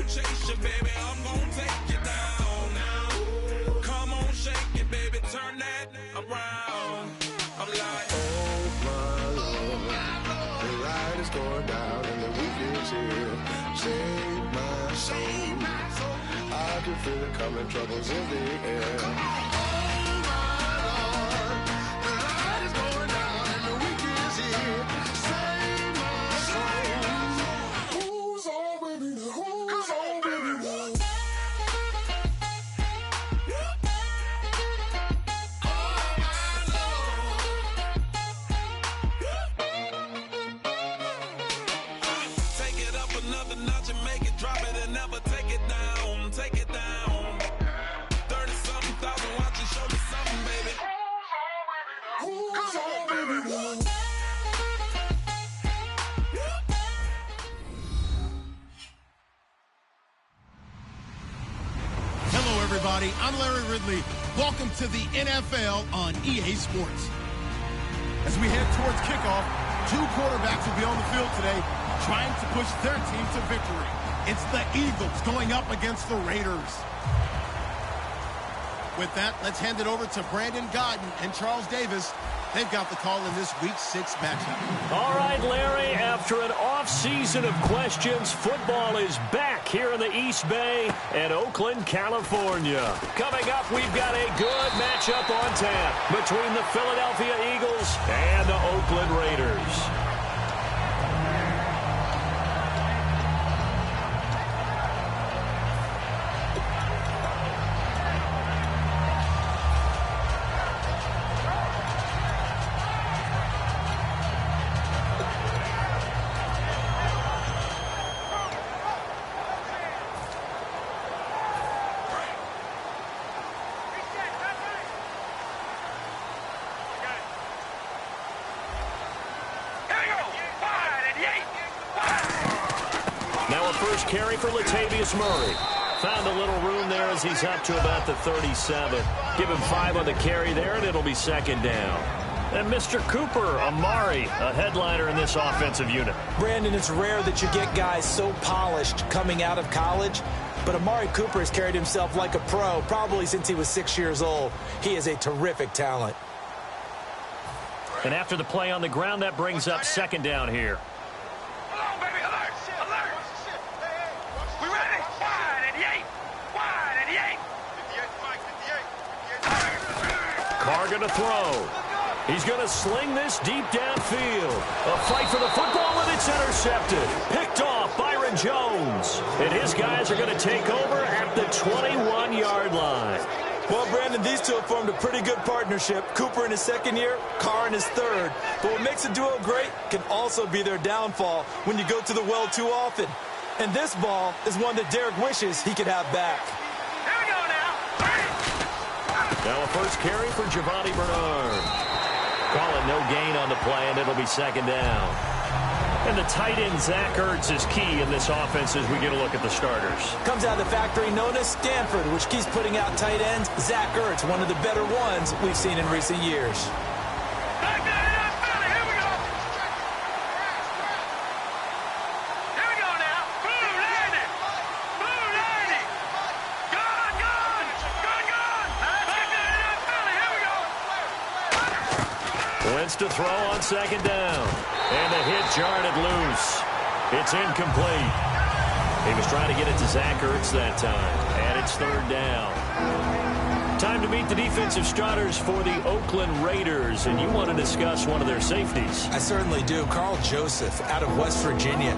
chase you, baby. I'm gonna take you down now. Come on, shake it, baby. Turn that around. I'm like, oh my Lord, the light is going down and the weekend's here. Save my soul. I can feel it coming, troubles in the air. Oh my Lord, the light is going down and the weekend's here. Save my soul. Who's already there? Who's already there? Another notch and make it drop it and never take it down. Take it down. 30-something thousand watching, show me something, baby. Who's already there? Hello, everybody. I'm Larry Ridley. Welcome to the NFL on EA Sports. As we head towards kickoff, two quarterbacks will be on the field today, trying to push their team to victory. It's the Eagles going up against the Raiders. With that, let's hand it over to Brandon Godden and Charles Davis. They've got the call in this Week 6 matchup. All right, Larry, after an off-season of questions, football is back here in the East Bay and Oakland, California. Coming up, we've got a good matchup on tap between the Philadelphia Eagles and the Oakland Raiders. First carry for Latavius Murray. Found a little room there as he's up to about the 37. Give him 5 on the carry there, and it'll be second down. And Mr. Cooper, Amari, a headliner in this offensive unit. Brandon, it's rare that you get guys so polished coming out of college, but Amari Cooper has carried himself like a pro probably since he was 6 years old. He is a terrific talent. And after the play on the ground, that brings up second down here. Carr going to throw. He's going to sling this deep downfield. A fight for the football, and it's intercepted. Picked off Byron Jones. And his guys are going to take over at the 21-yard line. Well, Brandon, these two have formed a pretty good partnership. Cooper in his second year, Carr in his third. But what makes a duo great can also be their downfall when you go to the well too often. And this ball is one that Derek wishes he could have back. Now a first carry for Giovanni Bernard. Call it no gain on the play, and it'll be second down. And the tight end, Zach Ertz, is key in this offense as we get a look at the starters. Comes out of the factory known as Stanford, which keeps putting out tight ends. Zach Ertz, one of the better ones we've seen in recent years. To throw on second down. And the hit jarred it loose. It's incomplete. He was trying to get it to Zach Ertz that time. And it's third down. Time to meet the defensive starters for the Oakland Raiders. And you want to discuss one of their safeties. I certainly do. Carl Joseph out of West Virginia.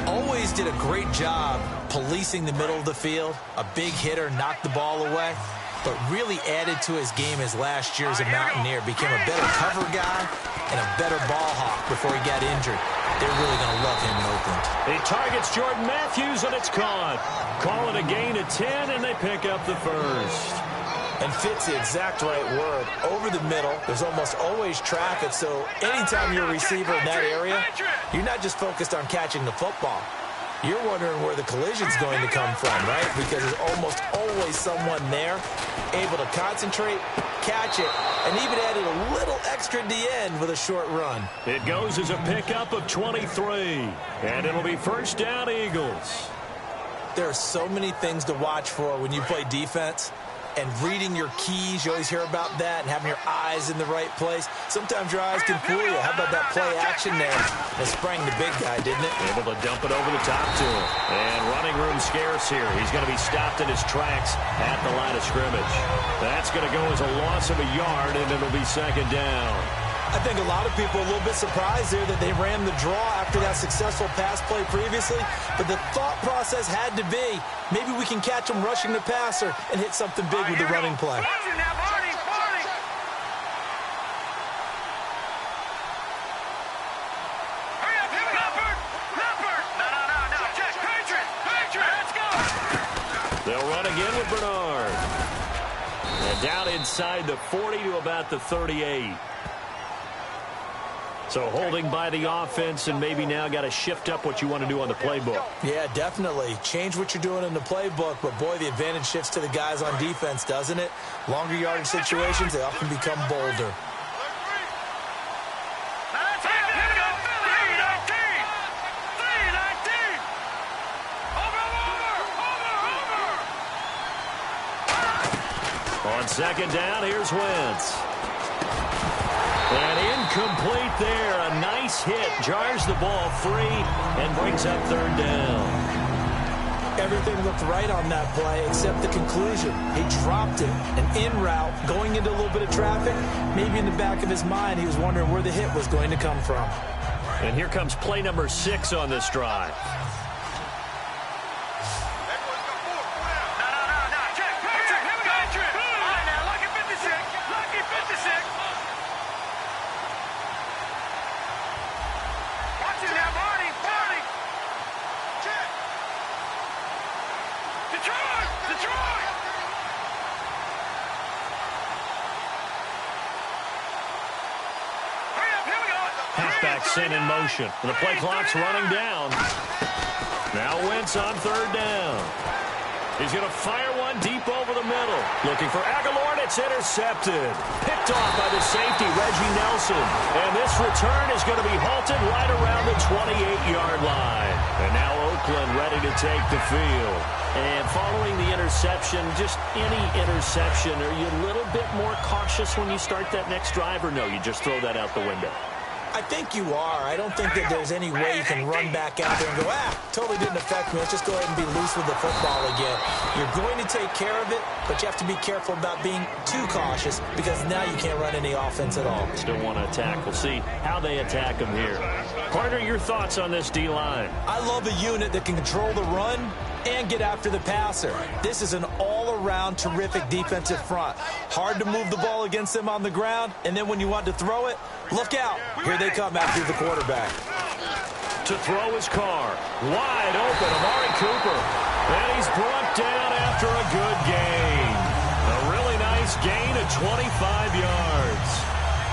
Always did a great job policing the middle of the field. A big hitter, knocked the ball away. But really added to his game as last year as a Mountaineer. Became a better cover guy and a better ball hawk before he got injured. They're really going to love him in Oakland. He targets Jordan Matthews, and it's caught. Call it a gain of 10, and they pick up the first. And fit's the exact right word. Over the middle, there's almost always traffic, so anytime you're a receiver in that area, you're not just focused on catching the football. You're wondering where the collision's going to come from, right? Because there's almost always someone there able to concentrate, catch it, and even added a little extra at the end with a short run. It goes as a pickup of 23, and it'll be first down Eagles. There are so many things to watch for when you play defense. And reading your keys, you always hear about that, and having your eyes in the right place. Sometimes your eyes can fool you. How about that play action there? It sprang the big guy, didn't it? Able to dump it over the top to him. And running room scarce here. He's going to be stopped in his tracks at the line of scrimmage. That's going to go as a loss of a yard, and it'll be second down. I think a lot of people are a little bit surprised there that they ran the draw after that successful pass play previously. But the thought process had to be, maybe we can catch them rushing the passer and hit something big with the running play. They'll run again with Bernard. And down inside the 40 to about the 38. So holding by the offense, and maybe now got to shift up what you want to do on the playbook. Yeah, definitely. Change what you're doing in the playbook, but boy, the advantage shifts to the guys on defense, doesn't it? Longer yardage situations, they often become bolder. On second down, here's Wentz. And incomplete there. A nice hit. Jars the ball free and brings up third down. Everything looked right on that play except the conclusion. He dropped it. An in route, going into a little bit of traffic. Maybe in the back of his mind, he was wondering where the hit was going to come from. And here comes play number 6 on this drive. Halfback sent in motion. The play clock's running down. Now Wentz on third down. He's going to fire one deep over the middle. Looking for Aguilar, and it's intercepted. Picked off by the safety, Reggie Nelson. And this return is going to be halted right around the 28-yard line. And now Oakland ready to take the field. And following the interception, just any interception, are you a little bit more cautious when you start that next drive, or no, you just throw that out the window? I think you are. I don't think that there's any way you can run back out there and go, totally didn't affect me. Let's just go ahead and be loose with the football again. You're going to take care of it, but you have to be careful about being too cautious because now you can't run any offense at all. Still want to attack. We'll see how they attack them here. Partner, your thoughts on this D-line? I love a unit that can control the run and get after the passer. This is an all-around terrific defensive front. Hard to move the ball against them on the ground, and then when you want to throw it, look out. Here they come after the quarterback. To throw his car. Wide open, Amari Cooper. And he's brought down after a good gain. A really nice gain of 25 yards.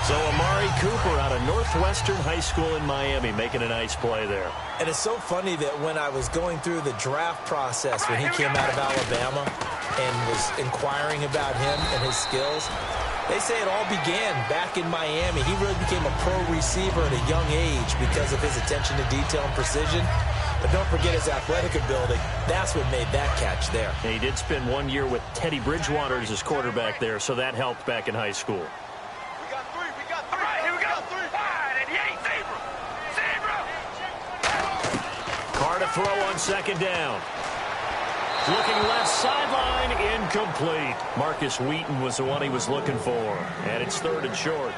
So Amari Cooper out of Northwestern High School in Miami making a nice play there. And it's so funny that when I was going through the draft process when he came out of Alabama and was inquiring about him and his skills, they say it all began back in Miami. He really became a pro receiver at a young age because of his attention to detail and precision. But don't forget his athletic ability. That's what made that catch there. And he did spend 1 year with Teddy Bridgewater as his quarterback there, so that helped back in high school. Carr to throw on second down. Looking left sideline, incomplete. Marcus Wheaton was the one he was looking for. And it's third and short.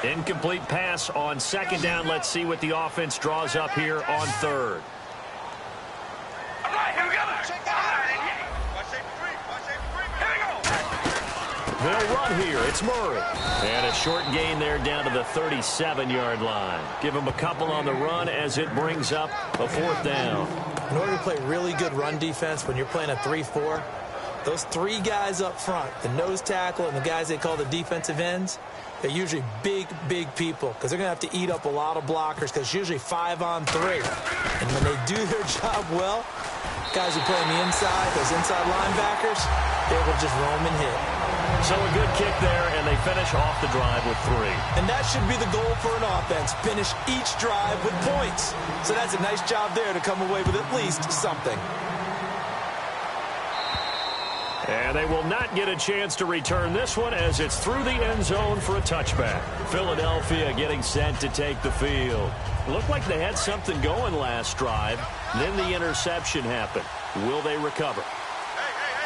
Incomplete pass on second down. Let's see what the offense draws up here on third. They'll run here. It's Murray. And a short gain there down to the 37-yard line. Give him a couple on the run as it brings up a fourth down. In order to play really good run defense when you're playing a 3-4, those three guys up front, the nose tackle and the guys they call the defensive ends, they're usually big, big people because they're going to have to eat up a lot of blockers because it's usually 5-on-3. And when they do their job well, guys who play on the inside, those inside linebackers, they're able to just roam and hit. So a good kick there, and they finish off the drive with 3. And that should be the goal for an offense, finish each drive with points. So that's a nice job there to come away with at least something. And they will not get a chance to return this one as it's through the end zone for a touchback. Philadelphia getting set to take the field. It looked like they had something going last drive. Then the interception happened. Will they recover?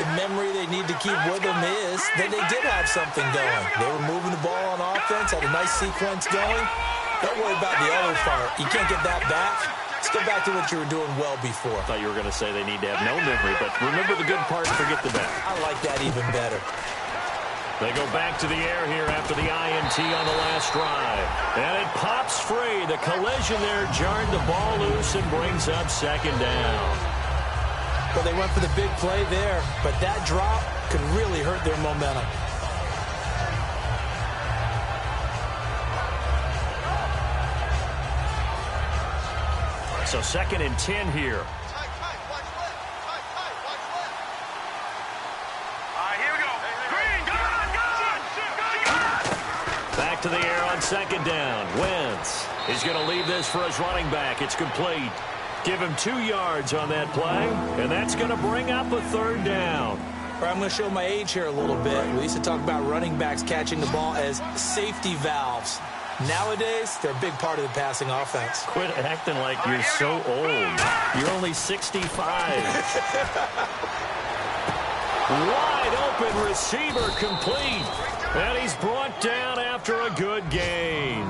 The memory they need to keep with them is that they did have something going. They were moving the ball on offense, had a nice sequence going. Don't worry about the other part. You can't get that back. Let's go back to what you were doing well before. I thought you were going to say they need to have no memory, but remember the good part, forget the bad. I like that even better. They go back to the air here after the INT on the last drive. And it pops free. The collision there jarred the ball loose and brings up second down. Well, they went for the big play there, but that drop could really hurt their momentum. So 2nd and 10 here. Back to the air on 2nd down. Wentz. He's going to leave this for his running back. It's complete. Give him 2 yards on that play, and that's going to bring up a 3rd down. I'm going to show my age here a little bit. We used to talk about running backs catching the ball as safety valves. Nowadays, they're a big part of the passing offense. Quit acting like you're so old. You're only 65. Wide open receiver complete. And he's brought down after a good gain.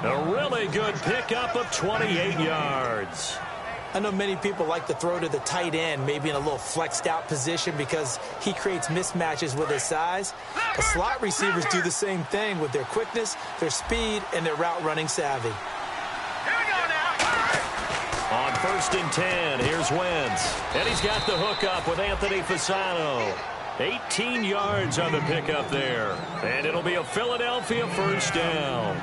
A really good pickup of 28 yards. I know many people like to throw to the tight end, maybe in a little flexed out position because he creates mismatches with his size. The slot receivers do the same thing with their quickness, their speed, and their route running savvy. On 1st and 10, here's Wentz. And he's got the hook up with Anthony Fasano. 18 yards on the pickup there. And it'll be a Philadelphia 1st down.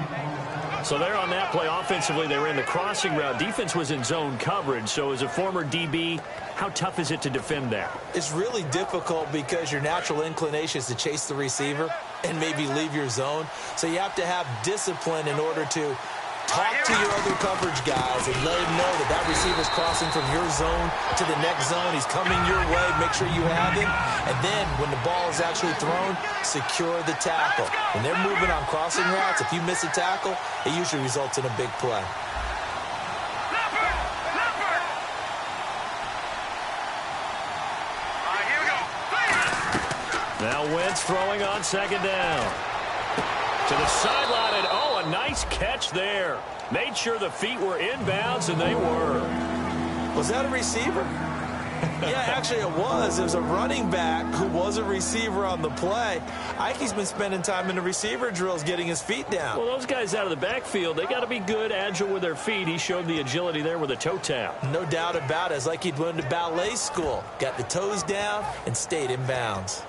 So there on that play, offensively, they ran the crossing route. Defense was in zone coverage. So as a former DB, how tough is it to defend that? It's really difficult because your natural inclination is to chase the receiver and maybe leave your zone. So you have to have discipline in order to talk to your other coverage guys and let him know that that receiver's crossing from your zone to the next zone. He's coming your way. Make sure you have him. And then when the ball is actually thrown, secure the tackle. When they're moving on crossing routes, if you miss a tackle, it usually results in a big play. Now Wentz throwing on 2nd down. To the sideline, and oh, a nice catch there. Made sure the feet were inbounds, and they were. Was that a receiver? Yeah, actually it was. It was a running back who was a receiver on the play. I think he's been spending time in the receiver drills getting his feet down. Well, those guys out of the backfield, they got to be good, agile with their feet. He showed the agility there with a toe tap. No doubt about it. It's like he'd went to ballet school. Got the toes down and stayed in bounds.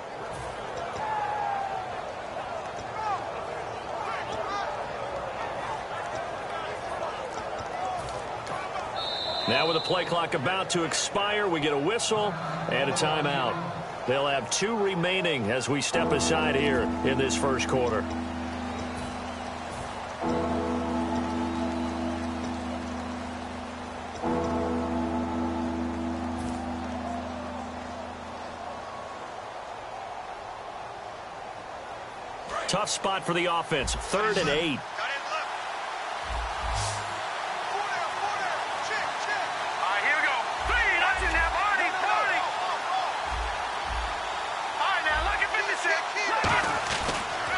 Now with the play clock about to expire, we get a whistle and a timeout. They'll have 2 remaining as we step aside here in this first quarter. Tough spot for the offense. 3rd and 8.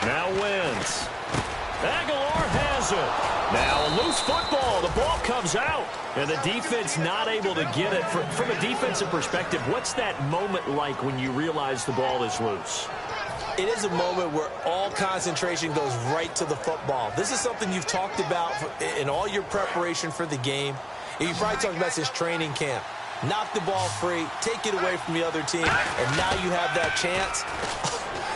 Now Wentz. Aguilar has it. Now a loose football. The ball comes out. And the defense not able to get it. From a defensive perspective, what's that moment like when you realize the ball is loose? It is a moment where all concentration goes right to the football. This is something you've talked about in all your preparation for the game. And you've probably talked about since training camp. Knock the ball free, take it away from the other team, and now you have that chance.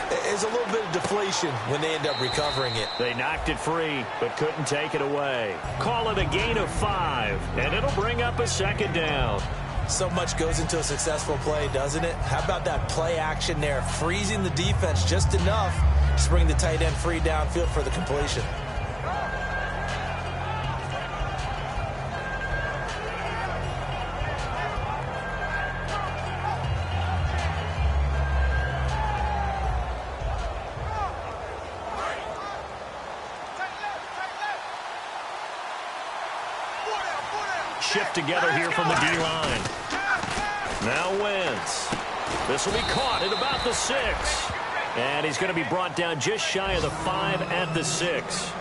There's a little bit of deflation when they end up recovering it. They knocked it free, but couldn't take it away. Call it a gain of 5, and it'll bring up a 2nd down. So much goes into a successful play, doesn't it? How about that play action there, freezing the defense just enough to bring the tight end free downfield for the completion. Shift together here from the D-line. Now Wentz. This will be caught at about the 6. And he's going to be brought down just shy of the 5 at the 6.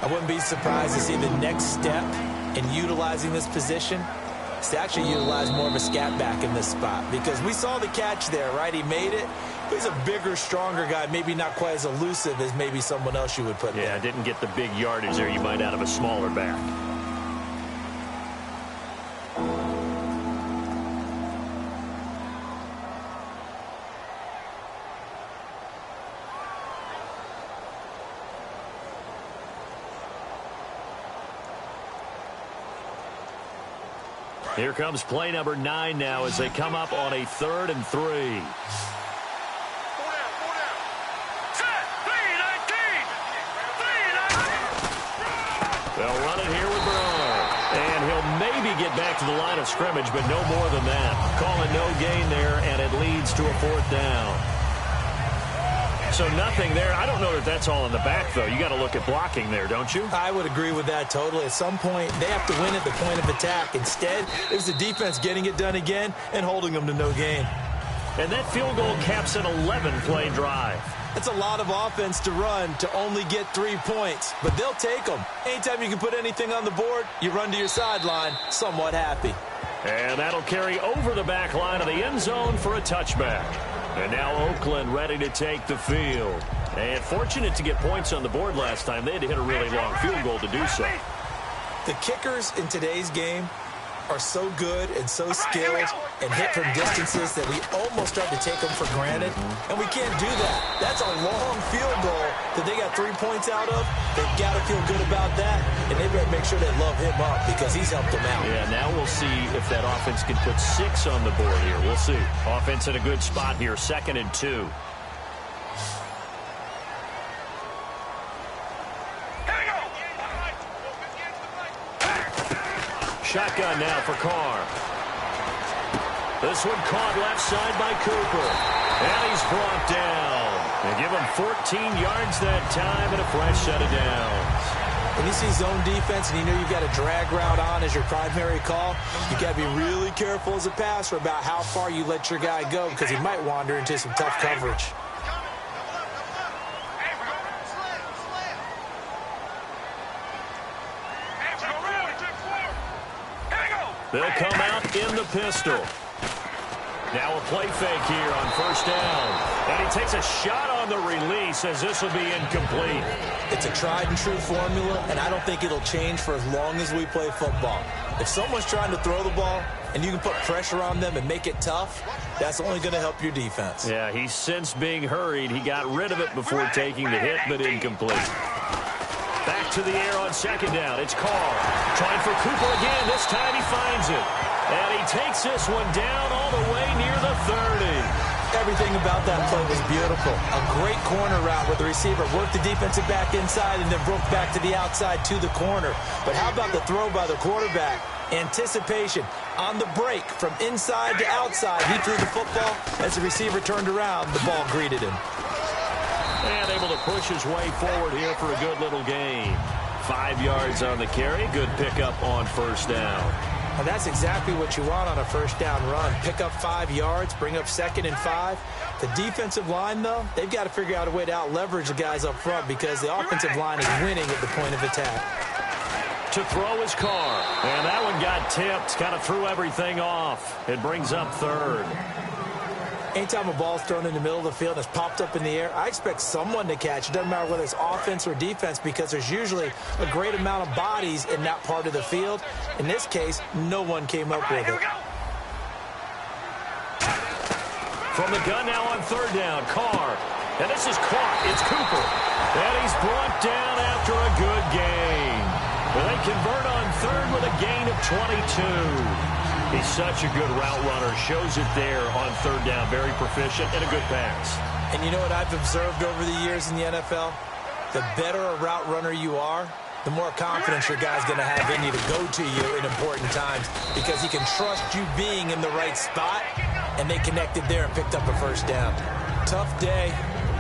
I wouldn't be surprised to see the next step in utilizing this position is to actually utilize more of a scat back in this spot. Because we saw the catch there, right? He made it. He's a bigger, stronger guy, maybe not quite as elusive as maybe someone else you would put there. Yeah, didn't get the big yardage there you might out of a smaller back. Here comes play number 9 now as they come up on a 3rd and 3. They'll run it here with Brown. And he'll maybe get back to the line of scrimmage, but no more than that. Call it no gain there, and it leads to a 4th down. So nothing there. I don't know that that's all in the back, though. You got to look at blocking there, don't you? I would agree with that totally. At some point, they have to win at the point of attack. Instead, it was the defense getting it done again and holding them to no gain. And that field goal caps an 11-play drive. That's a lot of offense to run to only get 3 points, but they'll take them. Anytime you can put anything on the board, you run to your sideline somewhat happy. And that'll carry over the back line of the end zone for a touchback. And now Oakland ready to take the field. And fortunate to get points on the board last time. They had to hit a really long field goal to do so. The kickers in today's game are so good and so skilled and hit from distances that we almost start to take them for granted. And we can't do that. That's a long field goal that they got 3 points out of. They've got to feel good about that. And they better make sure they love him up because he's helped them out. Yeah, now we'll see if that offense can put 6 on the board here. We'll see. Offense in a good spot here, 2nd and 2. Shotgun now for Carr. This one caught left side by Cooper. And he's brought down. They give him 14 yards that time and a fresh set of downs. When you see zone defense and you know you've got a drag route on as your primary call, you've got to be really careful as a passer about how far you let your guy go because he might wander into some tough coverage. They'll come out in the pistol. Now a play fake here on 1st down. And he takes a shot on the release as this will be incomplete. It's a tried and true formula, and I don't think it'll change for as long as we play football. If someone's trying to throw the ball and you can put pressure on them and make it tough, that's only going to help your defense. Yeah, he's since being hurried. He got rid of it before taking the hit, but incomplete. Back to the air on 2nd down. It's Carr. Trying for Cooper again. This time he finds it. And he takes this one down all the way near the 30. Everything about that play was beautiful. A great corner route where the receiver worked the defensive back inside and then broke back to the outside to the corner. But how about the throw by the quarterback? Anticipation on the break from inside to outside. He threw the football. As the receiver turned around, the ball greeted him. And able to push his way forward here for a good little gain. 5 yards on the carry. Good pickup on 1st down. And that's exactly what you want on a 1st down run. Pick up 5 yards, bring up 2nd and 5. The defensive line, though, they've got to figure out a way to out-leverage the guys up front because the offensive line is winning at the point of attack. To throw is Carr. And that one got tipped. Kind of threw everything off. It brings up 3rd. Anytime a ball's thrown in the middle of the field and it's popped up in the air, I expect someone to catch. It doesn't matter whether it's offense or defense because there's usually a great amount of bodies in that part of the field. In this case, no one came up with it. From the gun now on 3rd down, Carr. And this is caught. It's Cooper. And he's brought down after a good gain. Well, they convert on 3rd with a gain of 22. He's such a good route runner. Shows it there on third down. Very proficient and a good pass. And you know what I've observed over the years in the NFL? The better a route runner you are, the more confidence your guy's going to have in you to go to you in important times because he can trust you being in the right spot, and they connected there and picked up a first down. Tough day,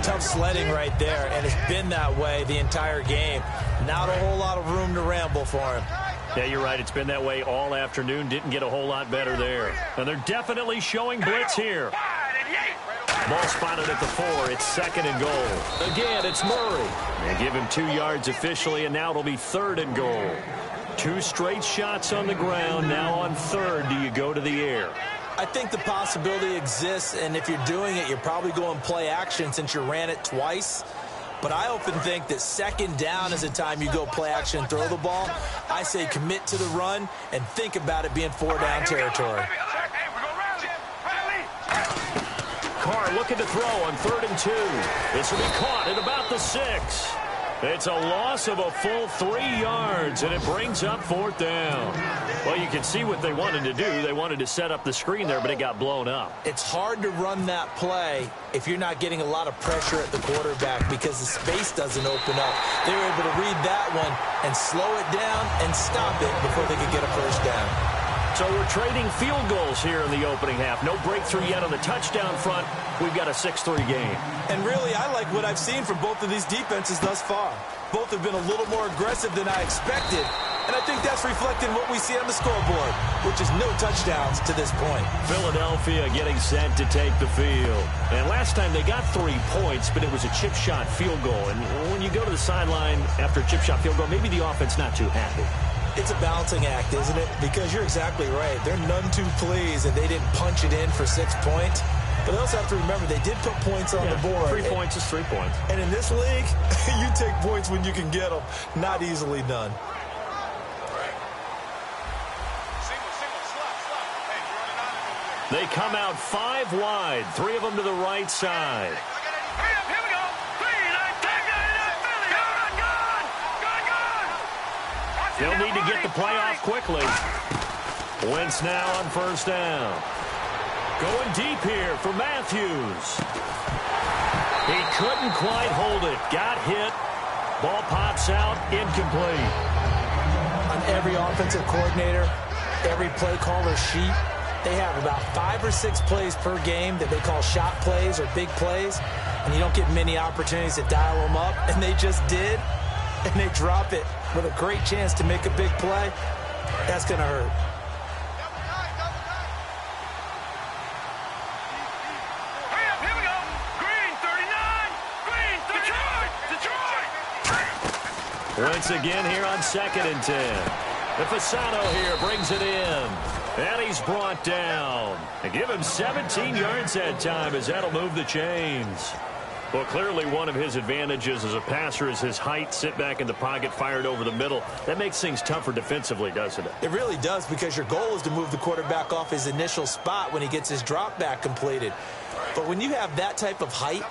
tough sledding right there, and it's been that way the entire game. Not a whole lot of room to ramble for him. Yeah, you're right. It's been that way all afternoon. Didn't get a whole lot better there. And they're definitely showing blitz here. Ball spotted at the 4. It's second and goal. Again, it's Murray. They give him 2 yards officially, and now it'll be third and goal. 2 straight shots on the ground. Now on third, do you go to the air? I think the possibility exists, and if you're doing it, you're probably going play action since you ran it twice. But I often think that second down is the time you go play action and throw the ball. I say commit to the run and think about it being 4-down territory. Carr looking to throw on 3rd and 2. This will be caught at about the 6. It's a loss of a full 3 yards, and it brings up 4th down. Well, you can see what they wanted to do. They wanted to set up the screen there, but it got blown up. It's hard to run that play if you're not getting a lot of pressure at the quarterback because the space doesn't open up. They were able to read that one and slow it down and stop it before they could get a first down. So we're trading field goals here in the opening half. No breakthrough yet on the touchdown front. We've got a 6-3 game. And really, I like what I've seen from both of these defenses thus far. Both have been a little more aggressive than I expected. And I think that's reflected in what we see on the scoreboard, which is no touchdowns to this point. Philadelphia getting set to take the field. And last time they got 3 points, but it was a chip shot field goal. And when you go to the sideline after a chip shot field goal, maybe the offense not too happy. It's a balancing act, isn't it? Because you're exactly right. They're none too pleased that they didn't punch it in for 6 points. But they also have to remember they did put points on the board. 3 points is 3 points. And in this league, you take points when you can get them. Not easily done. They come out 5 wide. 3 of them to the right side. They'll need to get the play off quickly. Wentz now on first down. Going deep here for Matthews. He couldn't quite hold it. Got hit. Ball pops out. Incomplete. On every offensive coordinator, every play caller sheet, they have about 5 or 6 plays per game that they call shot plays or big plays, and you don't get many opportunities to dial them up, and they just did, and they drop it with a great chance to make a big play. That's going to hurt. Here we go. Green, 39. Green, Detroit. Once again here on 2nd and 10. The Fasano here brings it in. And he's brought down. And give him 17 yards that time as that'll move the chains. Well, clearly one of his advantages as a passer is his height. Sit back in the pocket, fired over the middle. That makes things tougher defensively, doesn't it? It really does, because your goal is to move the quarterback off his initial spot when he gets his drop back completed. But when you have that type of height,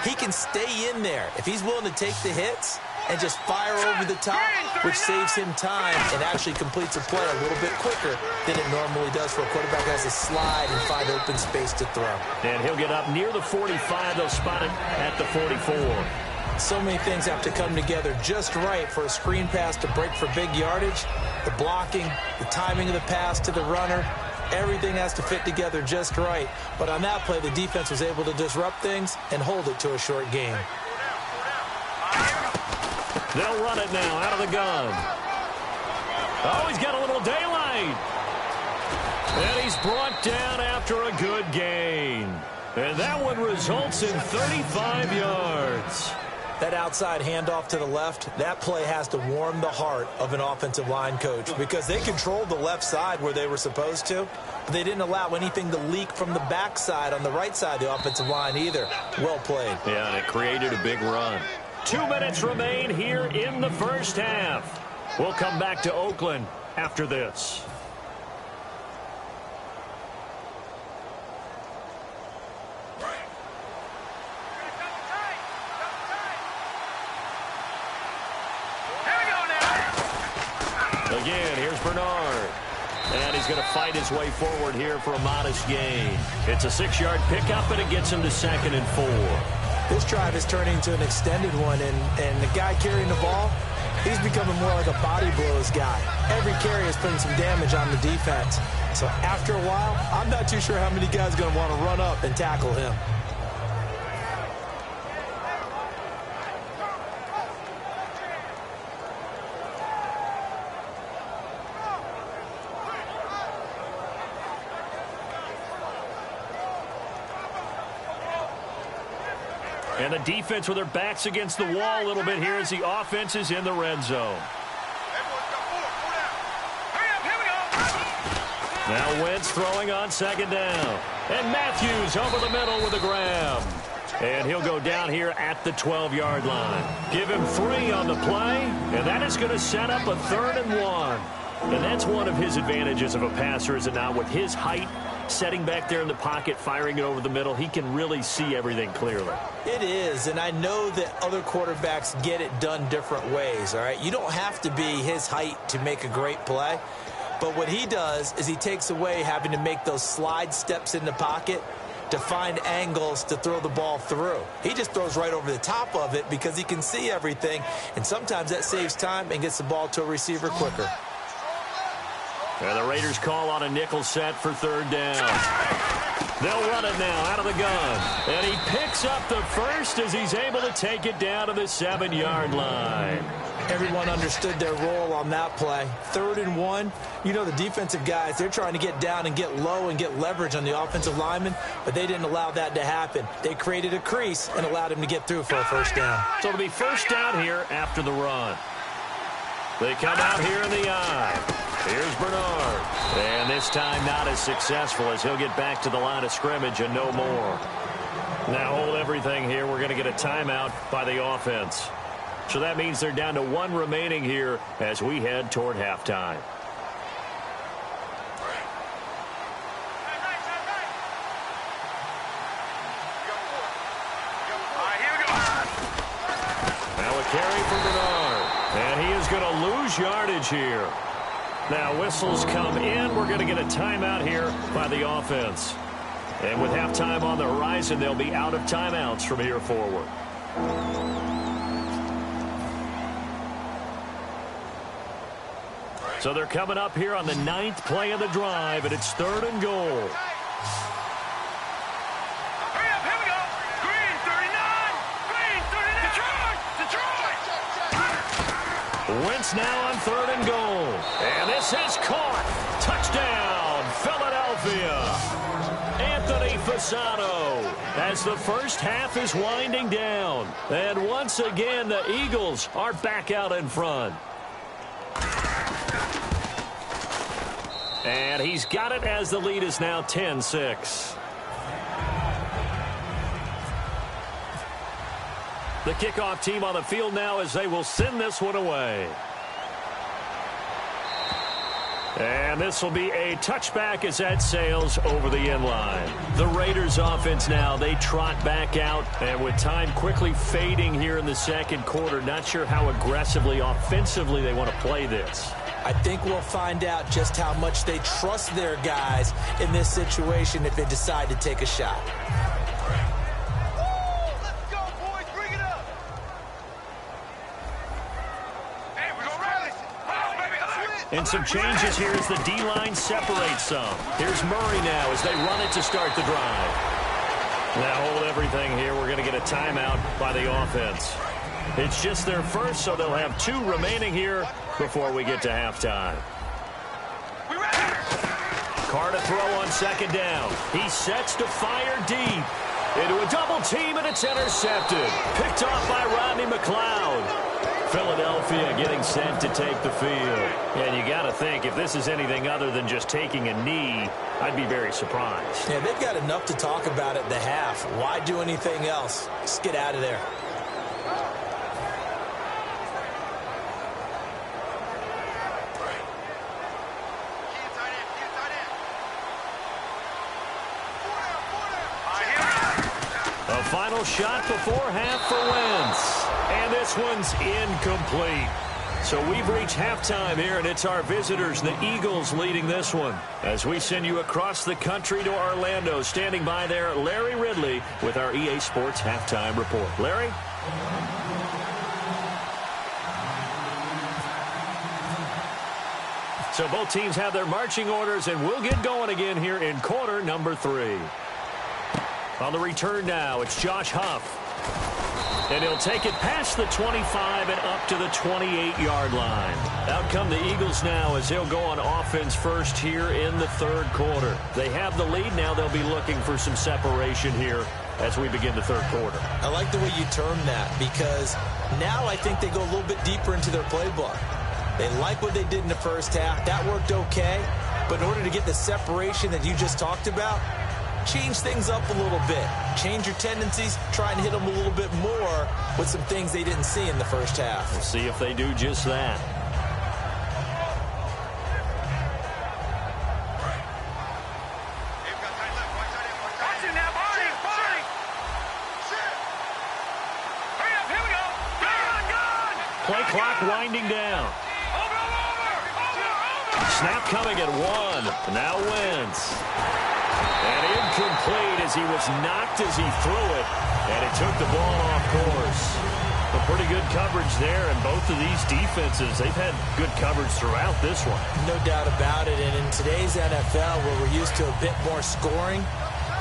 he can stay in there. If he's willing to take the hits and just fire over the top, which saves him time and actually completes a play a little bit quicker than it normally does for a quarterback who has a slide and find open space to throw. And he'll get up near the 45. They'll spot it at the 44. So many things have to come together just right for a screen pass to break for big yardage. The blocking, the timing of the pass to the runner, everything has to fit together just right. But on that play, the defense was able to disrupt things and hold it to a short game. They'll run it now out of the gun. Oh, he's got a little daylight. And he's brought down after a good gain. And that one results in 35 yards. That outside handoff to the left, that play has to warm the heart of an offensive line coach, because they controlled the left side where they were supposed to, but they didn't allow anything to leak from the backside on the right side of the offensive line either. Well played. Yeah, and it created a big run. 2 minutes remain here in the first half. We'll come back to Oakland after this. Again, here's Bernard. And he's he's going to fight his way forward here for a modest gain. It's a 6-yard pickup, and it gets him to 2nd and 4. This drive is turning into an extended one, and the guy carrying the ball, he's becoming more like a body blows guy. Every carry is putting some damage on the defense. So after a while, I'm not too sure how many guys are going to want to run up and tackle him. And the defense with their backs against the wall a little bit here as the offense is in the red zone. Now Wentz throwing on 2nd down. And Matthews over the middle with a grab. And he'll go down here at the 12-yard line. Give him 3 on the play, and that is going to set up a 3rd and 1. And that's one of his advantages of a passer, is it not? With his height, setting back there in the pocket, firing it over the middle, he can really see everything clearly. It is, and I know that other quarterbacks get it done different ways, all right? You don't have to be his height to make a great play. But what he does is he takes away having to make those slide steps in the pocket to find angles to throw the ball through. He just throws right over the top of it because he can see everything, and sometimes that saves time and gets the ball to a receiver quicker. And the Raiders call on a nickel set for 3rd down. They'll run it now out of the gun. And he picks up the first as he's able to take it down to the 7-yard line. Everyone understood their role on that play. 3rd and 1. You know, the defensive guys, they're trying to get down and get low and get leverage on the offensive lineman, but they didn't allow that to happen. They created a crease and allowed him to get through for a 1st down. So it'll be 1st down here after the run. They come out here in the eye. Here's Bernard. And this time not as successful as he'll get back to the line of scrimmage and no more. Now hold everything here. We're going to get a timeout by the offense. So that means they're down to 1 remaining here as we head toward halftime. Now a carry for Bernard. And he is going to lose yardage here. Now whistles come in. We're going to get a timeout here by the offense. And with halftime on the horizon, they'll be out of timeouts from here forward. So they're coming up here on the 9th play of the drive, and it's 3rd and goal. Hurry up, here we go. Green 39. Green 39. Detroit. Wentz now on 3rd and goal. And this is caught. Touchdown, Philadelphia. Anthony Fasano as the first half is winding down. And once again, the Eagles are back out in front. And he's got it as the lead is now 10-6. The kickoff team on the field now as they will send this one away. And this will be a touchback as that sails over the end line. The Raiders offense now, they trot back out. And with time quickly fading here in the 2nd quarter, not sure how aggressively, offensively they want to play this. I think we'll find out just how much they trust their guys in this situation if they decide to take a shot. Let's go, boys. Bring it up. Hey, we're going to rally. And some changes here as the D-line separates some. Here's Murray now as they run it to start the drive. Now hold everything here. We're going to get a timeout by the offense. It's just their first, so they'll have 2 remaining here before we get to halftime. Carr to throw on 2nd down. He sets to fire deep. Into a double team, and it's intercepted. Picked off by Rodney McLeod. Philadelphia getting sent to take the field. And you got to think, if this is anything other than just taking a knee, I'd be very surprised. Yeah, they've got enough to talk about at the half. Why do anything else? Just get out of there. Final shot before half for Wentz. And this one's incomplete. So we've reached halftime here, and it's our visitors, the Eagles, leading this one. As we send you across the country to Orlando, standing by there, Larry Ridley with our EA Sports Halftime Report. Larry? So both teams have their marching orders, and we'll get going again here in quarter number 3. On the return now, it's Josh Huff. And he'll take it past the 25 and up to the 28-yard line. Out come the Eagles now as they'll go on offense first here in the third quarter. They have the lead. Now they'll be looking for some separation here as we begin the third quarter. I like the way you term that, because now I think they go a little bit deeper into their playbook. They like what they did in the first half. That worked okay. But in order to get the separation that you just talked about, change things up a little bit. Change your tendencies. Try and hit them a little bit more with some things they didn't see in the first half. We'll see if they do just that. Play clock winding down. Snap coming at 1. Now Wentz. And incomplete as he was knocked as he threw it. And it took the ball off course. A pretty good coverage there. And both of these defenses, they've had good coverage throughout this one. No doubt about it. And in today's NFL, where we're used to a bit more scoring,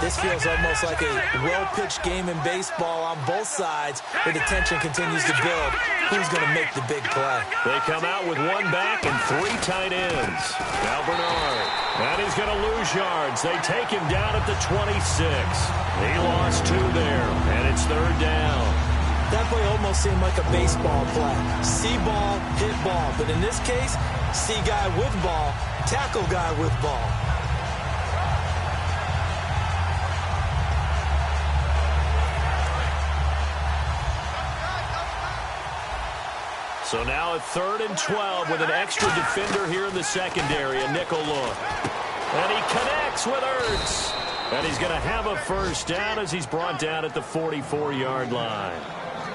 this feels almost like a well-pitched game in baseball on both sides, where the tension continues to build. Who's going to make the big play? They come out with 1 back and 3 tight ends. Now Bernard. And he's going to lose yards. They take him down at the 26. He lost 2 there, and it's third down. That play almost seemed like a baseball play. See ball, hit ball. But in this case, see guy with ball, tackle guy with ball. So now a 3rd and 12 with an extra defender here in the secondary, a nickel look. And he connects with Ertz. And he's going to have a first down as he's brought down at the 44-yard line.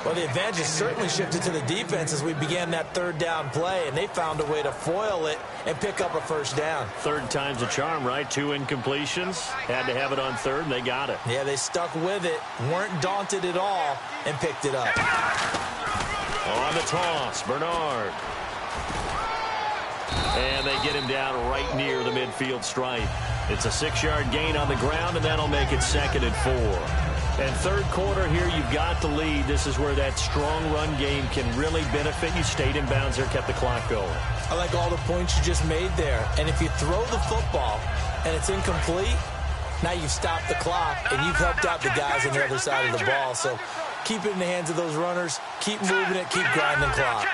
Well, the advantage has certainly shifted to the defense as we began that 3rd down play, and they found a way to foil it and pick up a first down. 3rd time's a charm, right? 2 incompletions. Had to have it on 3rd, and they got it. Yeah, they stuck with it, weren't daunted at all, and picked it up. On the toss, Bernard. And they get him down right near the midfield stripe. It's a 6-yard gain on the ground, and that'll make it 2nd and 4. And third quarter here, you've got the lead. This is where that strong run game can really benefit you. Stayed in bounds there, kept the clock going. I like all the points you just made there. And if you throw the football and it's incomplete, now you've stopped the clock and you've helped out the guys on the other side of the ball. So keep it in the hands of those runners. Keep moving it. Keep grinding clock.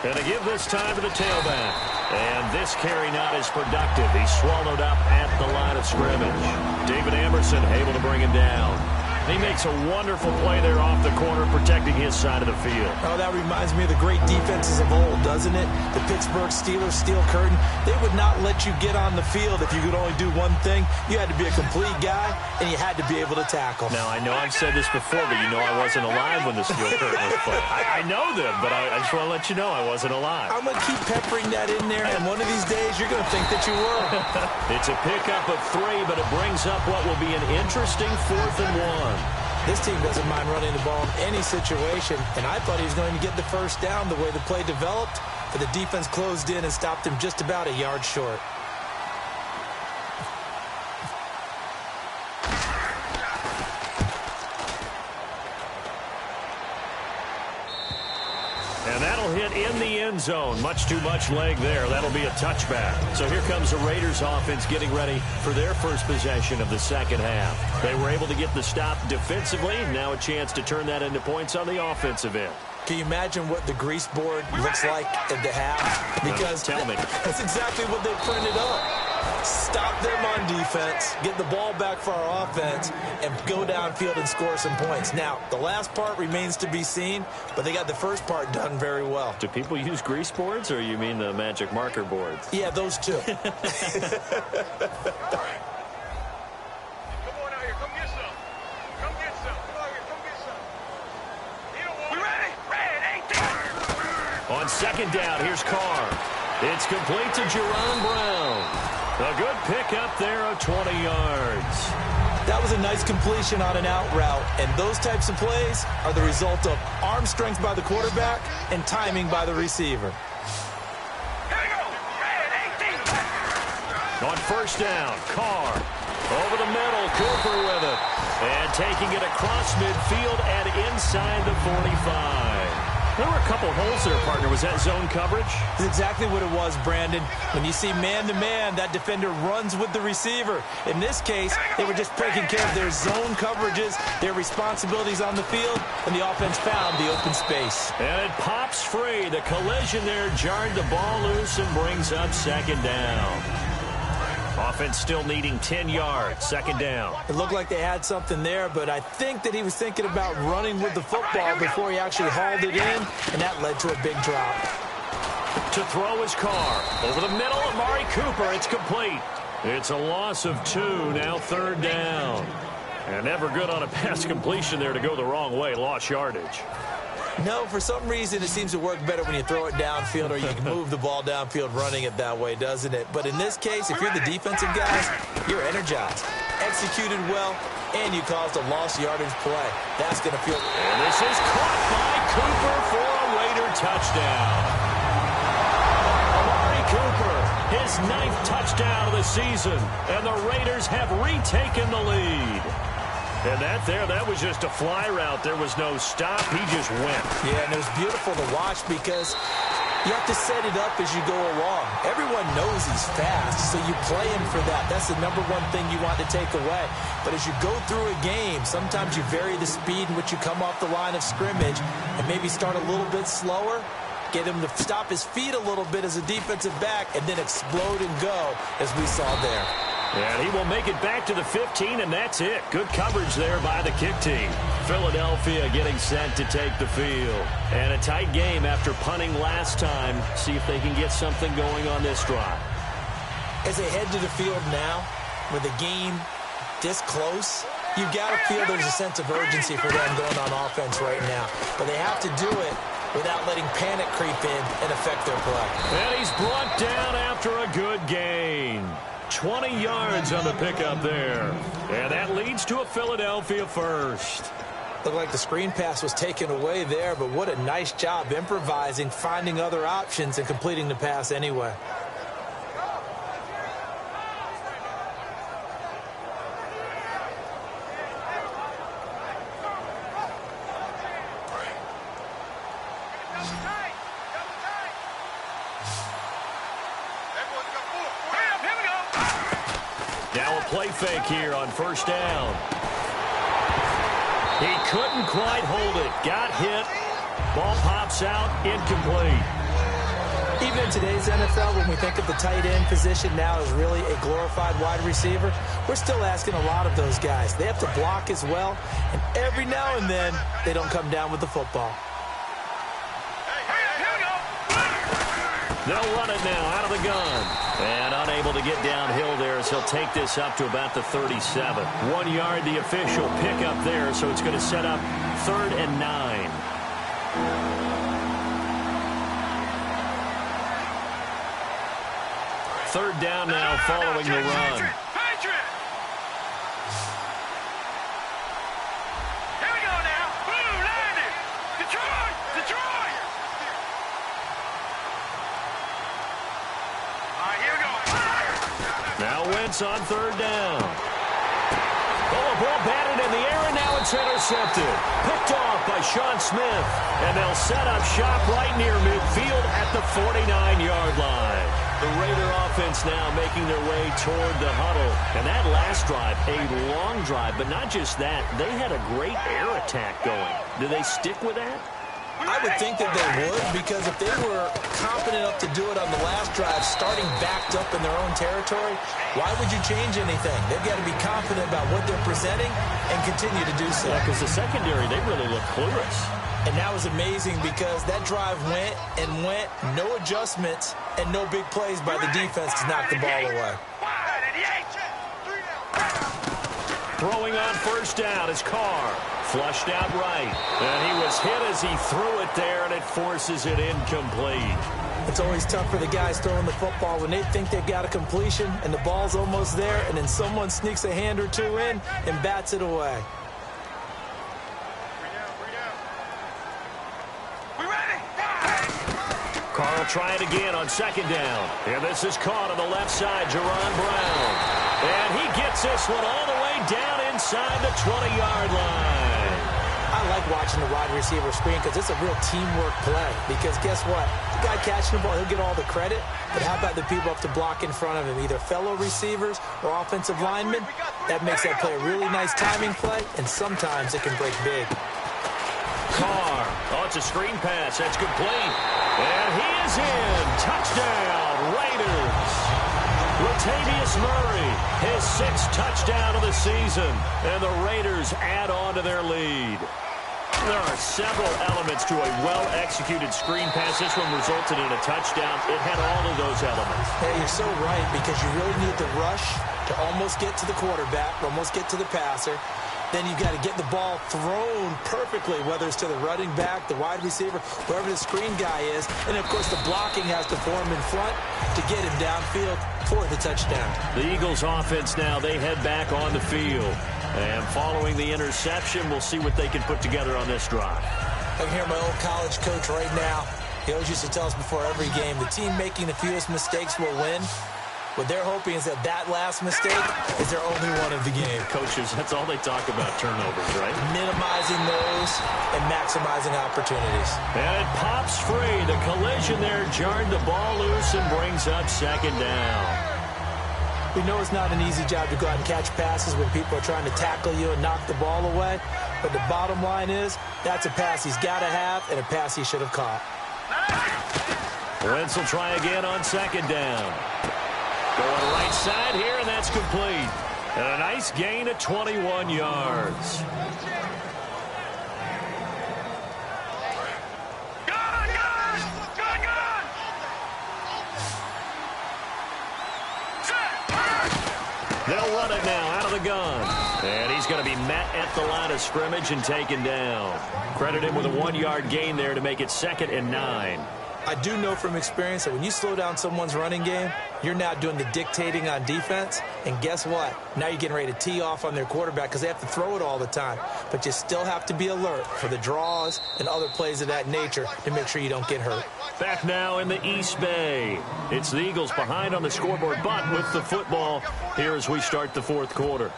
And they give this time to the tailback. And this carry not as productive. He's swallowed up at the line of scrimmage. David Emerson able to bring him down. He makes a wonderful play there off the corner, protecting his side of the field. Oh, that reminds me of the great defenses of old, doesn't it? The Pittsburgh Steelers steel curtain. They would not let you get on the field if you could only do one thing. You had to be a complete guy, and you had to be able to tackle. Now, I know I've said this before, but you know I wasn't alive when the steel curtain was put. I know them, but I just want to let you know I wasn't alive. I'm going to keep peppering that in there, and one of these days you're going to think that you were. It's a pickup of 3, but it brings up what will be an interesting 4th and 1. This team doesn't mind running the ball in any situation, and I thought he was going to get the first down the way the play developed, but the defense closed in and stopped him just about a yard short. And that'll hit in the end zone. Much too much leg there. That'll be a touchback. So here comes the Raiders offense getting ready for their first possession of the second half. They were able to get the stop defensively. Now a chance to turn that into points on the offensive end. Can you imagine what the grease board looks like at the half? Because tell me. That's exactly what they printed up. Stop them on defense, get the ball back for our offense, and go downfield and score some points. Now, the last part remains to be seen, but they got the first part done very well. Do people use grease boards, or you mean the magic marker boards? Yeah, those two. Come on out here. Come get some. Come get some. Come on here. Come get some. We ready? Ready. On second down, here's Carr. It's complete to Jerron Brown. A good pickup there of 20 yards. That was a nice completion on an out route, and those types of plays are the result of arm strength by the quarterback and timing by the receiver. Here we go. Ready. On first down, Carr. Over the middle, Cooper with it. And taking it across midfield and inside the 45. There were a couple holes there, partner. Was that zone coverage? That's exactly what it was, Brandon. When you see man-to-man, that defender runs with the receiver. In this case, they were just taking care of their zone coverages, their responsibilities on the field, and the offense found the open space. And it pops free. The collision there jarred the ball loose and brings up second down. Offense still needing 10 yards, second down. It looked like they had something there, but I think that he was thinking about running with the football before he actually hauled it in, and that led to a big drop. To throw his Carr. Over the middle, Amari Cooper. It's complete. It's a loss of 2, now third down. And never good on a pass completion there to go the wrong way. Lost yardage. No, for some reason it seems to work better when you throw it downfield or you can move the ball downfield running it that way, doesn't it? But in this case, if you're the defensive guys, you're energized, executed well, and you caused a lost yardage play. That's going to feel... And this is caught by Cooper for a Raider touchdown. Amari Cooper, his 9th touchdown of the season, and the Raiders have retaken the lead. And that was just a fly route. There was no stop. He just went. Yeah, and it was beautiful to watch because you have to set it up as you go along. Everyone knows he's fast, so you play him for that. That's the number one thing you want to take away. But as you go through a game, sometimes you vary the speed in which you come off the line of scrimmage and maybe start a little bit slower, get him to stop his feet a little bit as a defensive back, and then explode and go, as we saw there. And he will make it back to the 15, and that's it. Good coverage there by the kick team. Philadelphia getting set to take the field. And a tight game after punting last time. See if they can get something going on this drive. As they head to the field now, with the game this close, you've got to feel there's a sense of urgency for them going on offense right now. But they have to do it without letting panic creep in and affect their play. And he's brought down after a good gain. 20 yards on the pickup there. And that leads to a Philadelphia first. Looked like the screen pass was taken away there, but what a nice job improvising, finding other options, and completing the pass anyway. Play fake here on first down. He couldn't quite hold it. Got hit. Ball pops out. Incomplete. Even in today's NFL, when we think of the tight end position now as really a glorified wide receiver, we're still asking a lot of those guys. They have to block as well, and every now and then, they don't come down with the football. They'll run it now out of the gun. And unable to get downhill there as he'll take this up to about the 37. 1 yard, the official pickup there, so it's going to set up 3rd and 9. Third down now following the run. On third down. Oh, a ball batted in the air, and now it's intercepted. Picked off by Sean Smith. And they'll set up shop right near midfield at the 49-yard line. The Raider offense now making their way toward the huddle. And that last drive, a long drive, but not just that. They had a great air attack going. Do they stick with that? I would think that they would, because if they were confident enough to do it on the last drive, starting backed up in their own territory, why would you change anything? They've got to be confident about what they're presenting and continue to do so. Yeah, because the secondary, they really look clueless. And that was amazing because that drive went and went, no adjustments, and no big plays by the defense to knock the ball away. Throwing on first down is Carr. Flushed out right. And he was hit as he threw it there, and it forces it incomplete. It's always tough for the guys throwing the football when they think they've got a completion and the ball's almost there, and then someone sneaks a hand or two in and bats it away. Carr will try it again on second down. And this is caught on the left side, Jerron Brown. And he gets this one all the way down inside the 20-yard line. I like watching the wide receiver screen because it's a real teamwork play. Because guess what? The guy catching the ball, he'll get all the credit. But how about the people up to block in front of him, either fellow receivers or offensive linemen? That makes that play a really nice timing play, and sometimes it can break big. Carr. Oh, it's a screen pass. That's complete. And he is in. Touchdown, Raiders. Latavius Murray, his 6th touchdown of the season. And the Raiders add on to their lead. There are several elements to a well-executed screen pass. This one resulted in a touchdown. It had all of those elements. Hey, you're so right, because you really need the rush to almost get to the quarterback, almost get to the passer. Then you've got to get the ball thrown perfectly, whether it's to the running back, the wide receiver, whoever the screen guy is. And, of course, the blocking has to form in front to get him downfield for the touchdown. The Eagles offense now, they head back on the field. And following the interception, we'll see what they can put together on this drive. I can hear my old college coach right now. He always used to tell us before every game, the team making the fewest mistakes will win. What they're hoping is that last mistake is their only one of the game. Coaches, that's all they talk about, turnovers, right? Minimizing those and maximizing opportunities. And it pops free. The collision there jarred the ball loose and brings up second down. We know it's not an easy job to go out and catch passes when people are trying to tackle you and knock the ball away. But the bottom line is, that's a pass he's got to have and a pass he should have caught. Wentz will try again on second down. Going right side here, and that's complete. And a nice gain of 21 yards. They'll run it now out of the gun. And he's going to be met at the line of scrimmage and taken down. Credit him with a 1-yard gain there to make it 2nd and 9. I do know from experience that when you slow down someone's running game, you're now doing the dictating on defense. And guess what? Now you're getting ready to tee off on their quarterback because they have to throw it all the time. But you still have to be alert for the draws and other plays of that nature to make sure you don't get hurt. Back now in the East Bay. It's the Eagles behind on the scoreboard, but with the football here as we start the 4th quarter.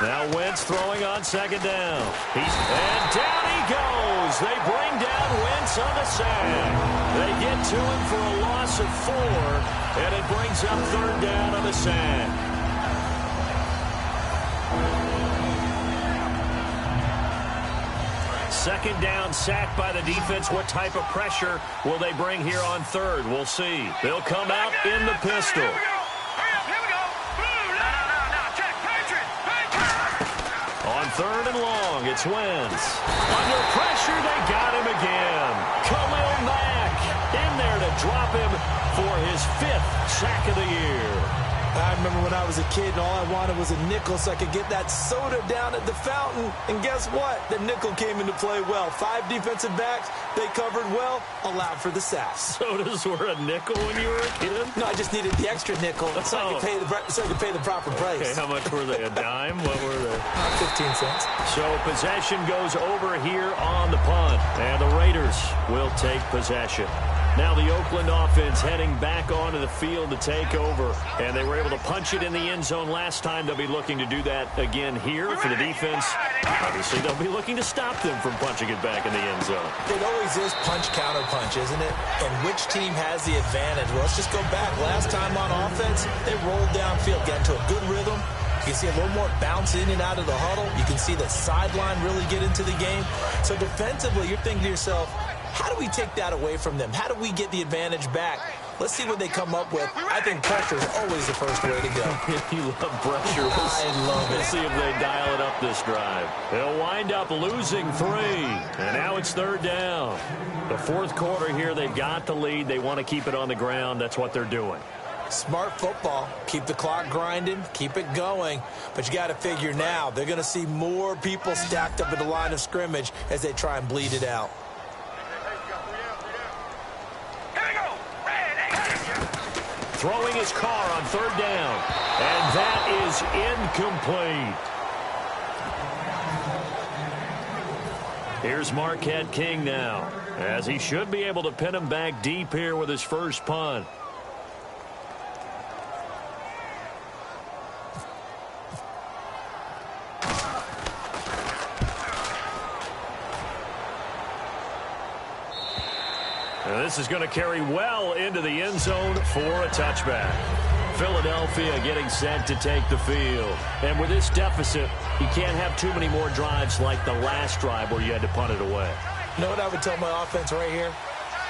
Now Wentz throwing on second down. And down he goes. They bring down Wentz on the sack. They get to him for a loss of 4, and it brings up 3rd down on the sack. Second down, sack by the defense. What type of pressure will they bring here on 3rd? We'll see. They'll come out in the pistol. On 3rd and long, it's Wentz. Under pressure, they got him again. Khalil Mack in there to drop him for his 5th sack of the year. I remember when I was a kid and all I wanted was a nickel so I could get that soda down at the fountain. And guess what? The nickel came into play well. 5 defensive backs, they covered well, allowed for the sack. Sodas were a nickel when you were a kid? No, I just needed the extra nickel so I could pay the proper price. Okay, how much were they? A dime? What were they? 15 cents. So possession goes over here on the punt. And the Raiders will take possession. Now the Oakland offense heading back onto the field to take over. And they were able to punch it in the end zone last time. They'll be looking to do that again here for the defense. Obviously, they'll be looking to stop them from punching it back in the end zone. It always is punch-counter-punch, isn't it? And which team has the advantage? Well, let's just go back. Last time on offense, they rolled downfield, got into a good rhythm. You can see a little more bounce in and out of the huddle. You can see the sideline really get into the game. So defensively, you're thinking to yourself, how do we take that away from them? How do we get the advantage back? Let's see what they come up with. I think pressure is always the first way to go. You love pressure. I love it. Let's see if they dial it up this drive. They'll wind up losing 3. And now it's 3rd down. The 4th quarter here, they've got the lead. They want to keep it on the ground. That's what they're doing. Smart football. Keep the clock grinding. Keep it going. But you got to figure now, they're going to see more people stacked up at the line of scrimmage as they try and bleed it out. Throwing his car on 3rd down. And that is incomplete. Here's Marquette King now, as he should be able to pin him back deep here with his first punt. And this is going to carry well into the end zone for a touchback. Philadelphia getting set to take the field. And with this deficit, you can't have too many more drives like the last drive where you had to punt it away. You know what I would tell my offense right here?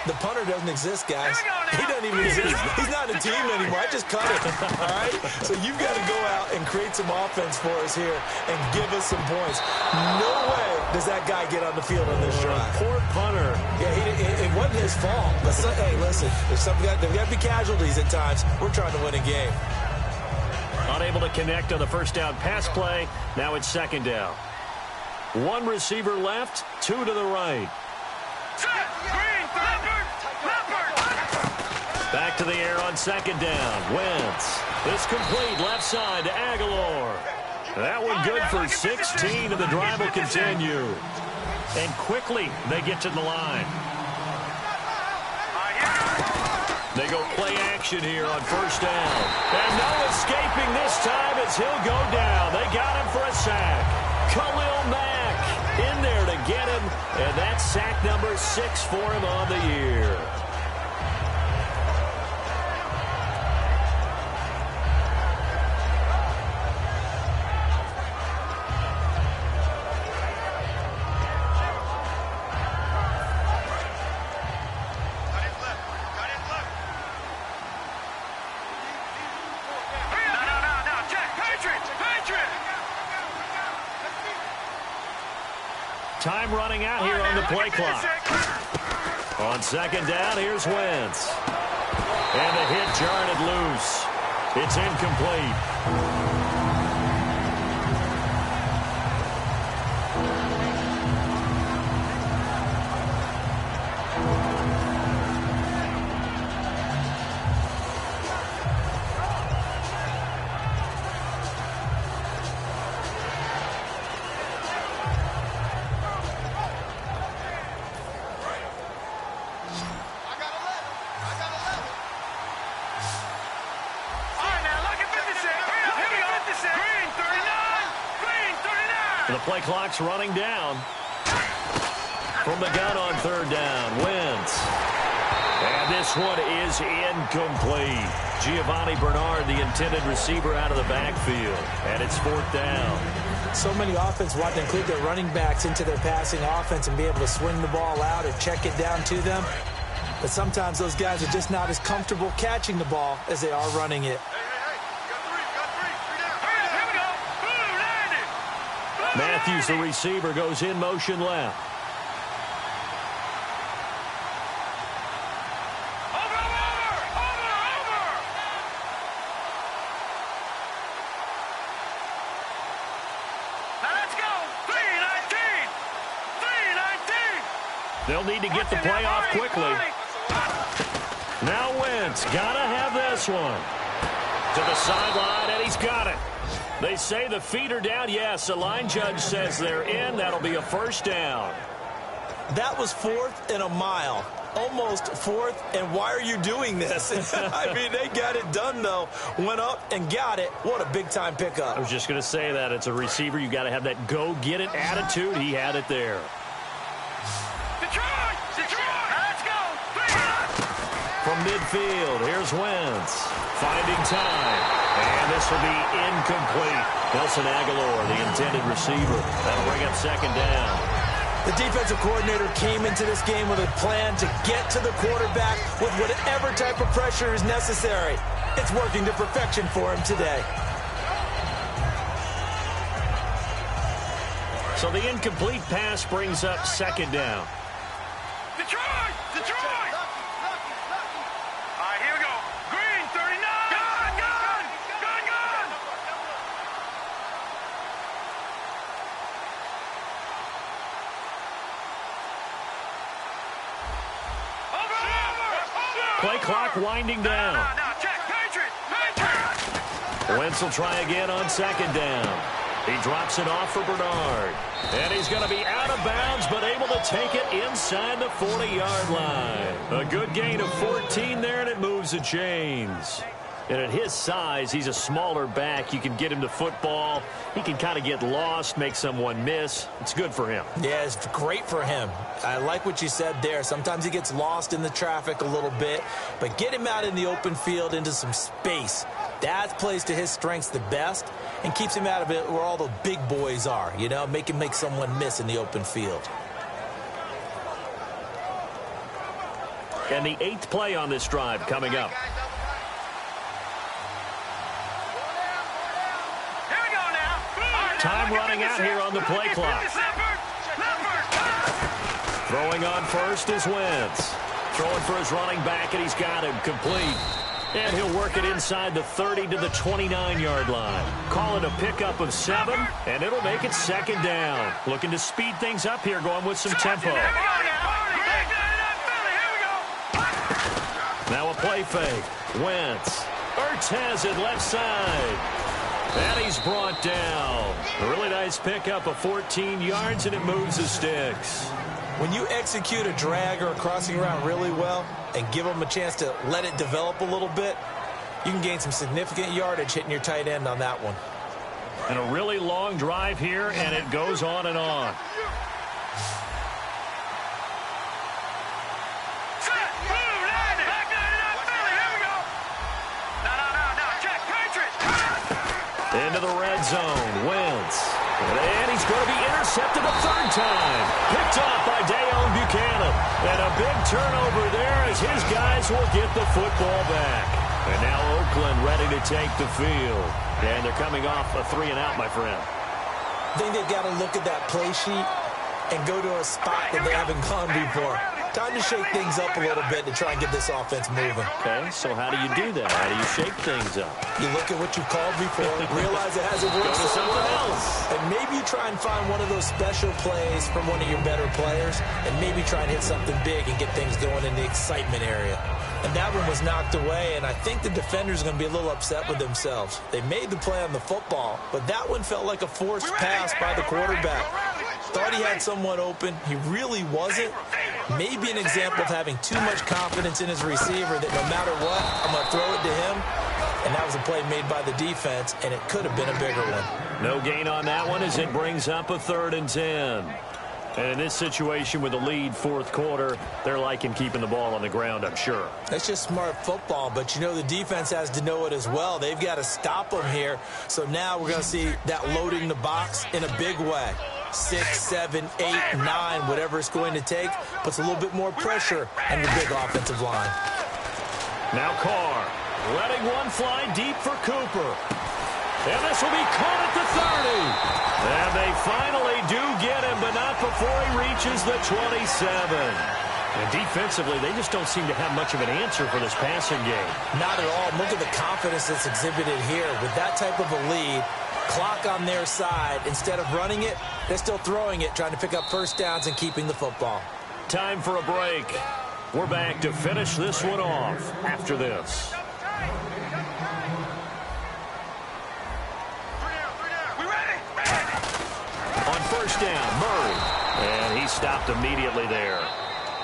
The punter doesn't exist, guys. He doesn't even exist. He's not a team anymore. I just cut it, all right? So you've got to go out and create some offense for us here and give us some points. No way does that guy get on the field on this drive. Poor punter. Yeah, it wasn't his fault. But hey, listen, there's got to be casualties at times. We're trying to win a game. Unable to connect on the first down pass play. Now it's 2nd down. 1 receiver left, 2 to the right. Back to the air on 2nd down. Wentz. It's complete left side to Aguilar. That one good for 16, and the drive will continue. And quickly they get to the line. They go play action here on 1st down. And no escaping this time as he'll go down. They got him for a sack. Khalil Mack in there to get him. And that's sack number 6 for him on the year. Time running out here on the play clock. On 2nd down, here's Wentz. And the hit jarred it loose. It's incomplete. The play clock's running down. From the gun on 3rd down, Wentz. And this one is incomplete. Giovanni Bernard, the intended receiver, out of the backfield. And it's 4th down. So many offenses want to include their running backs into their passing offense and be able to swing the ball out or check it down to them. But sometimes those guys are just not as comfortable catching the ball as they are running it. Matthews, the receiver, goes in motion left. They'll need to get the play off quickly. Now Wentz, gotta have this one. To the sideline, and he's got it. They say the feet are down. Yes, the line judge says they're in. That'll be a 1st down. That was 4th and a mile. almost fourth, and why are you doing this? I mean, they got it done, though. Went up and got it. What a big-time pickup. I was just going to say that. It's a receiver. You got to have that go-get-it attitude. He had it there. Detroit! Detroit! Let's go! From midfield, here's Wentz. Finding time. And this will be incomplete. Nelson Aguilar, the intended receiver. That'll bring up second down. The defensive coordinator came into this game with a plan to get to the quarterback with whatever type of pressure is necessary. It's working to perfection for him today. So the incomplete pass brings up second down. Detroit! Detroit! All right, here we go. Green, 39. Gun, gun! Gun, gun! Play clock winding down. Now, check. Patriot! Patriot! Wentz will try again on second down. He drops it off for Bernard. And he's going to be out of bounds, but able to take it inside the 40-yard line. A good gain of 14 there, and it moves the chains. And at his size, he's a smaller back. You can get him to football. He can kind of get lost, make someone miss. It's good for him. Yeah, it's great for him. I like what you said there. Sometimes he gets lost in the traffic a little bit, but get him out in the open field into some space. That plays to his strengths the best and keeps him out of it where all the big boys are, you know, make him make someone miss in the open field. And the 8th play on this drive coming up. Time running out here on the play clock. Throwing on first is Wentz. Throwing for his running back, and he's got him complete. And he'll work it inside the 30 to the 29-yard line. Call it a pickup of 7, and it'll make it second down. Looking to speed things up here, going with some tempo. Now a play fake. Wentz. Ertz has it left side. And he's brought down. A really nice pickup of 14 yards, and it moves the sticks. When you execute a drag or a crossing route really well and give them a chance to let it develop a little bit, you can gain some significant yardage hitting your tight end on that one. And a really long drive here, and it goes on and on. Into the red zone, Wentz. And he's going to be intercepted a third time. Picked off by Deone Buchanan. And a big turnover there as his guys will get the football back. And now Oakland ready to take the field. And they're coming off a 3-and-out, my friend. I think they've got to look at that play sheet and go to a spot that they haven't gone before. Time to shake things up a little bit to try and get this offense moving. Okay, so how do you do that? How do you shake things up? You look at what you called before, realize it hasn't worked Go to something else. and maybe you try and find one of those special plays from one of your better players, and maybe try and hit something big and get things going in the excitement area. And that one was knocked away, and I think the defenders are going to be a little upset with themselves. They made the play on the football, but that one felt like a forced pass by the quarterback. Thought he had someone open. He really wasn't. Maybe an example of having too much confidence in his receiver that no matter what, I'm going to throw it to him. And that was a play made by the defense, and it could have been a bigger one. No gain on that one as it brings up a 3rd and 10. And in this situation with the lead fourth quarter, they're liking keeping the ball on the ground, I'm sure. That's just smart football, but you know the defense has to know it as well. They've got to stop them here. So now we're going to see that loading the box in a big way. 6, 7, 8, 9, whatever it's going to take, puts a little bit more pressure on your big offensive line. Now Carr letting one fly deep for Cooper. And this will be caught at the 30. And they finally do get him, but not before he reaches the 27. And defensively, they just don't seem to have much of an answer for this passing game. Not at all. Look at the confidence that's exhibited here. With that type of a lead, clock on their side, instead of running it, they're still throwing it, trying to pick up first downs and keeping the football. Time for a break. We're back to finish this one off after this. On first down, Murray. And he stopped immediately there.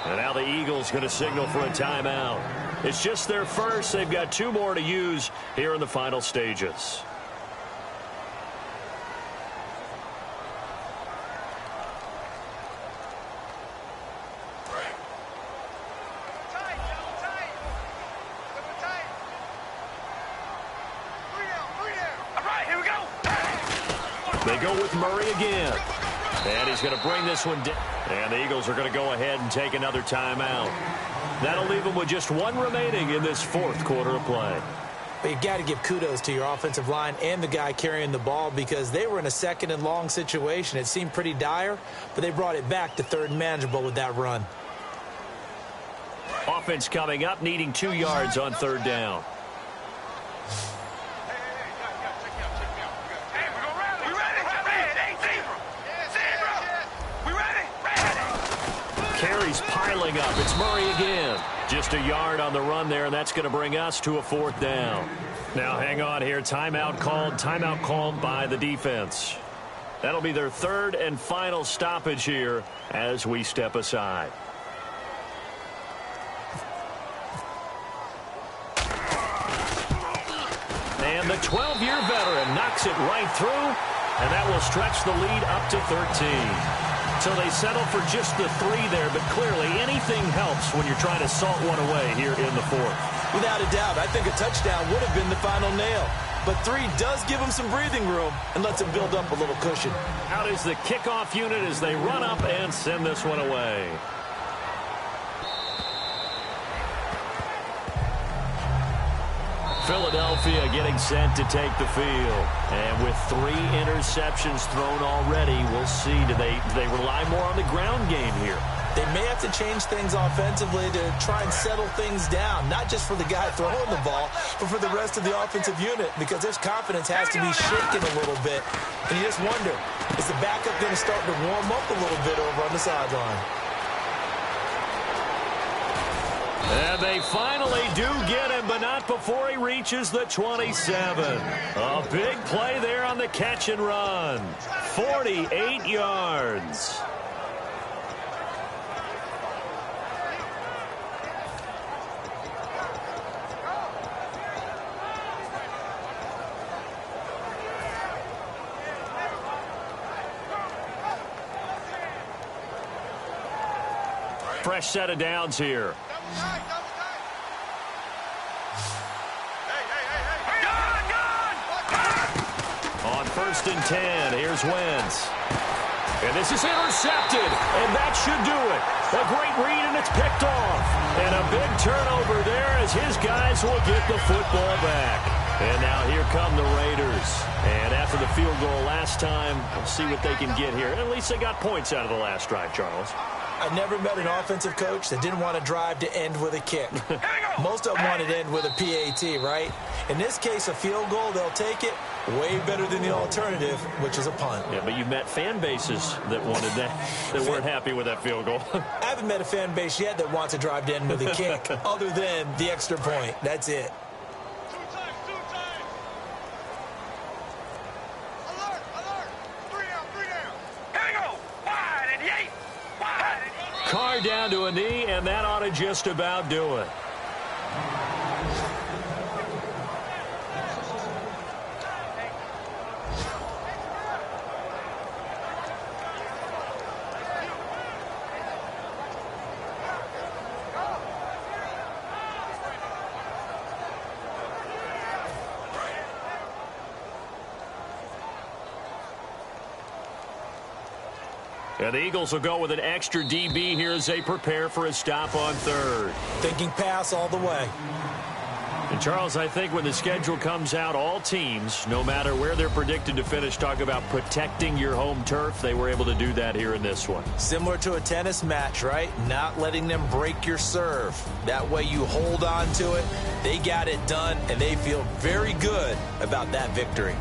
And now the Eagles going to signal for a timeout. It's just their first. They've got 2 more to use here in the final stages. They go with Murray again. And he's going to bring this one down. And the Eagles are going to go ahead and take another timeout. That'll leave them with just 1 remaining in this 4th quarter of play. But you got to give kudos to your offensive line and the guy carrying the ball because they were in a 2nd and long situation. It seemed pretty dire, but they brought it back to 3rd and manageable with that run. Offense coming up, needing 2 yards on 3rd down. Carries piling up. It's Murray again. Just a yard on the run there, and that's going to bring us to a 4th down. Now hang on here. Timeout called by the defense. That'll be their 3rd and final stoppage here as we step aside. And the 12-year veteran knocks it right through, and that will stretch the lead up to 13. So they settle for just the 3 there, but clearly anything helps when you're trying to salt one away here in the 4th. Without a doubt, I think a touchdown would have been the final nail. But 3 does give them some breathing room and lets them build up a little cushion. Out is the kickoff unit as they run up and send this one away. Philadelphia getting set to take the field. And with 3 interceptions thrown already, we'll see. Do they rely more on the ground game here? They may have to change things offensively to try and settle things down, not just for the guy throwing the ball, but for the rest of the offensive unit, because their confidence has to be shaken a little bit. And you just wonder, is the backup going to start to warm up a little bit over on the sideline? And they finally do get him, but not before he reaches the 27. A big play there on the catch and run. 48 yards. Fresh set of downs here. On 1st and 10, here's Wentz. And this is intercepted, and that should do it. A great read, and it's picked off. And a big turnover there as his guys will get the football back. And now here come the Raiders. And after the field goal last time, we'll see what they can get here. At least they got points out of the last drive, Charles. I never met an offensive coach that didn't want to drive to end with a kick. Most of them wanted to end with a PAT, right? In this case, a field goal, they'll take it. Way better than the alternative, which is a punt. Yeah, but you met fan bases that wanted that, that weren't happy with that field goal. I haven't met a fan base yet that wants to drive to end with a kick, other than the extra point. That's it. Carr down to a knee, and that ought to just about do it. And the Eagles will go with an extra DB here as they prepare for a stop on 3rd. Thinking pass all the way. And, Charles, I think when the schedule comes out, all teams, no matter where they're predicted to finish, talk about protecting your home turf. They were able to do that here in this one. Similar to a tennis match, right? Not letting them break your serve. That way you hold on to it. They got it done, and they feel very good about that victory.